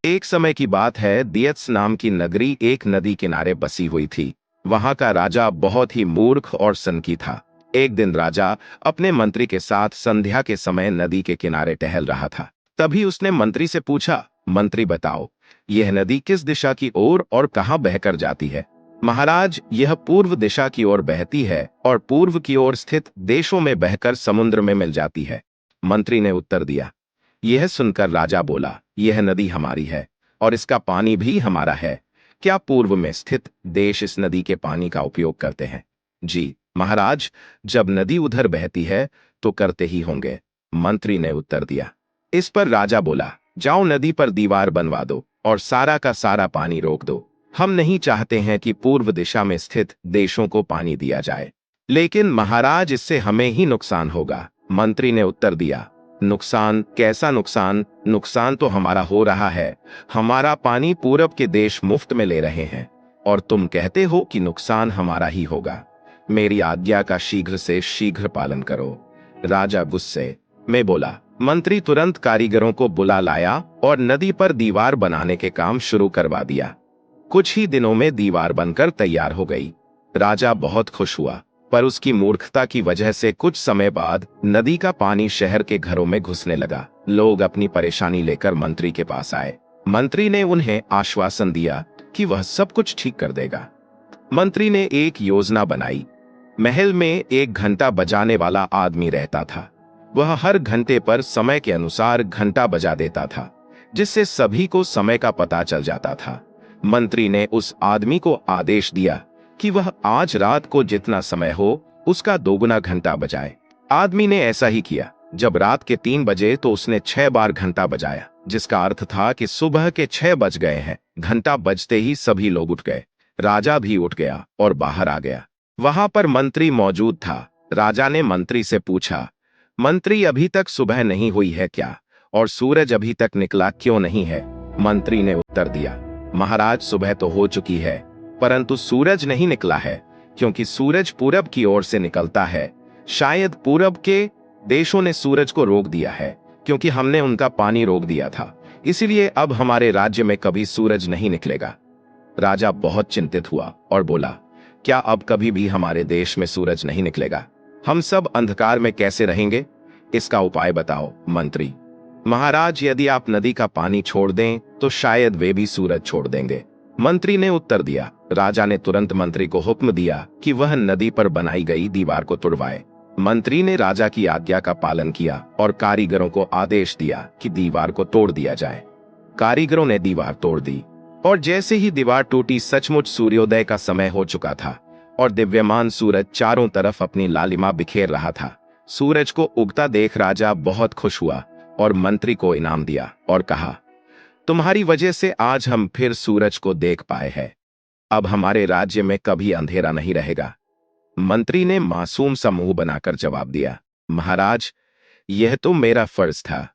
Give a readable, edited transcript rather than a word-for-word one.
एक समय की बात है, दियत्स नाम की नगरी एक नदी किनारे बसी हुई थी। वहां का राजा बहुत ही मूर्ख और सनकी था। एक दिन राजा अपने मंत्री के साथ संध्या के समय नदी के किनारे टहल रहा था। तभी उसने मंत्री से पूछा, मंत्री बताओ, यह नदी किस दिशा की ओर और कहाँ बहकर जाती है? महाराज, यह पूर्व दिशा की ओर बहती है और पूर्व की ओर स्थित देशों में बहकर समुद्र में मिल जाती है। मंत्री ने उत्तर दिया। यह सुनकर राजा बोला, यह नदी हमारी है और इसका पानी भी हमारा है। क्या पूर्व में स्थित देश इस नदी के पानी का उपयोग करते हैं? जी महाराज, जब नदी उधर बहती है तो करते ही होंगे, मंत्री ने उत्तर दिया। इस पर राजा बोला, जाओ नदी पर दीवार बनवा दो और सारा का सारा पानी रोक दो। हम नहीं चाहते हैं कि पूर्व दिशा में स्थित देशों को पानी दिया जाए। लेकिन महाराज, इससे हमें ही नुकसान होगा, मंत्री ने उत्तर दिया। नुकसान? कैसा नुकसान? नुकसान तो हमारा हो रहा है। हमारा पानी पूरब के देश मुफ्त में ले रहे हैं और तुम कहते हो कि नुकसान हमारा ही होगा। मेरी आज्ञा का शीघ्र से शीघ्र पालन करो। राजा गुस्से में बोला। मंत्री तुरंत कारीगरों को बुला लाया और नदी पर दीवार बनाने के काम शुरू करवा दिया। कुछ ही दिनों में दीवार बनकर तैयार हो गई। राजा बहुत खुश हुआ, पर उसकी मूर्खता की वजह से कुछ समय बाद नदी का पानी शहर के घरों में घुसने लगा। लोग अपनी परेशानी लेकर मंत्री के पास आए। मंत्री ने उन्हें आश्वासन दिया कि वह सब कुछ ठीक कर देगा। मंत्री ने एक योजना बनाई। महल में एक घंटा बजाने वाला आदमी रहता था। वह हर घंटे पर समय के अनुसार घंटा बजा देता था, जिससे सभी को समय का पता चल जाता था। मंत्री ने उस आदमी को आदेश दिया कि वह आज रात को जितना समय हो उसका दोगुना घंटा बजाए। आदमी ने ऐसा ही किया। जब रात के 3 बजे तो उसने 6 बार घंटा बजाया, जिसका अर्थ था कि सुबह के 6 बज गए हैं। घंटा बजते ही सभी लोग उठ गए। राजा भी उठ गया और बाहर आ गया। वहां पर मंत्री मौजूद था। राजा ने मंत्री से पूछा, मंत्री, अभी तक सुबह नहीं हुई है क्या? और सूरज अभी तक निकला क्यों नहीं है? मंत्री ने उत्तर दिया, महाराज, सुबह तो हो चुकी है, परंतु सूरज नहीं निकला है, क्योंकि सूरज पूरब की ओर से निकलता है। शायद पूरब के देशों ने सूरज को रोक दिया है, क्योंकि हमने उनका पानी रोक दिया था। इसीलिए अब हमारे राज्य में कभी सूरज नहीं निकलेगा। राजा बहुत चिंतित हुआ और बोला, क्या अब कभी भी हमारे देश में सूरज नहीं निकलेगा? हम सब अंधकार में कैसे रहेंगे? इसका उपाय बताओ मंत्री। महाराज, यदि आप नदी का पानी छोड़ दें तो शायद वे भी सूरज छोड़ देंगे, मंत्री ने उत्तर दिया। राजा ने तुरंत मंत्री को हुक्म दिया कि वह नदी पर बनाई गई दीवार को तुड़वाए। मंत्री ने राजा की आज्ञा का पालन किया और कारीगरों को आदेश दिया कि दीवार को तोड़ दिया जाए। कारीगरों ने दीवार तोड़ दी और जैसे ही दीवार टूटी, सचमुच सूर्योदय का समय हो चुका था और दिव्यमान सूरज चारों तरफ अपनी लालिमा बिखेर रहा था। सूरज को उगता देख राजा बहुत खुश हुआ और मंत्री को इनाम दिया और कहा, तुम्हारी वजह से आज हम फिर सूरज को देख पाए हैं। अब हमारे राज्य में कभी अंधेरा नहीं रहेगा। मंत्री ने मासूम सा मुंह बनाकर जवाब दिया, महाराज, यह तो मेरा फर्ज था।